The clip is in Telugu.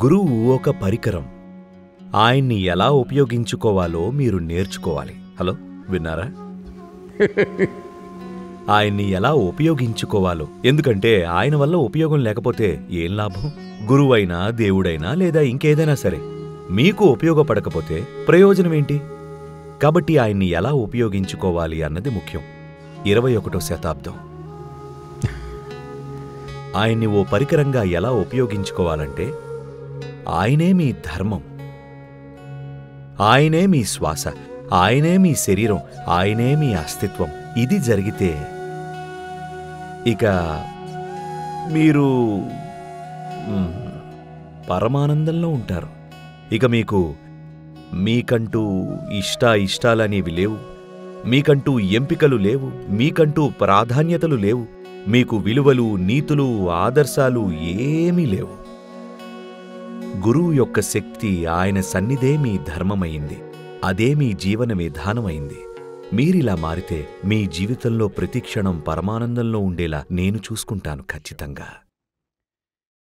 గురువు ఒక పరికరం. ఆయన్ని ఎలా ఉపయోగించుకోవాలో మీరు నేర్చుకోవాలి. హలో, విన్నారా? ఆయన్ని ఎలా ఉపయోగించుకోవాలో. ఎందుకంటే ఆయన వల్ల ఉపయోగం లేకపోతే ఏం లాభం? గురువైనా, దేవుడైనా లేదా ఇంకేదైనా సరే మీకు ఉపయోగపడకపోతే ప్రయోజనమేంటి? కాబట్టి ఆయన్ని ఎలా ఉపయోగించుకోవాలి అన్నది ముఖ్యం. 21వ శతాబ్దం. ఆయన్ని ఓ పరికరంగా ఎలా ఉపయోగించుకోవాలంటే ఆయనే మీ ధర్మం, ఆయనే మీ శ్వాస, ఆయనే మీ శరీరం, ఆయనే మీ అస్తిత్వం. ఇది జరిగితే ఇక మీరు పరమానందంలో ఉంటారు. ఇక మీకంటూ ఇష్టాలనేవి లేవు, మీకంటూ ఎంపికలు లేవు, మీకంటూ ప్రాధాన్యతలు లేవు, మీకు విలువలు, నీతులు, ఆదర్శాలు ఏమీ లేవు. గురువు యొక్క శక్తి, ఆయన సన్నిధే మీ ధర్మమైంది. అదే మీ జీవన విధానమైంది. మీరిలా మారితే మీ జీవితంలో ప్రతి క్షణం పరమానందంలో ఉండేలా నేను చూసుకుంటాను ఖచ్చితంగా.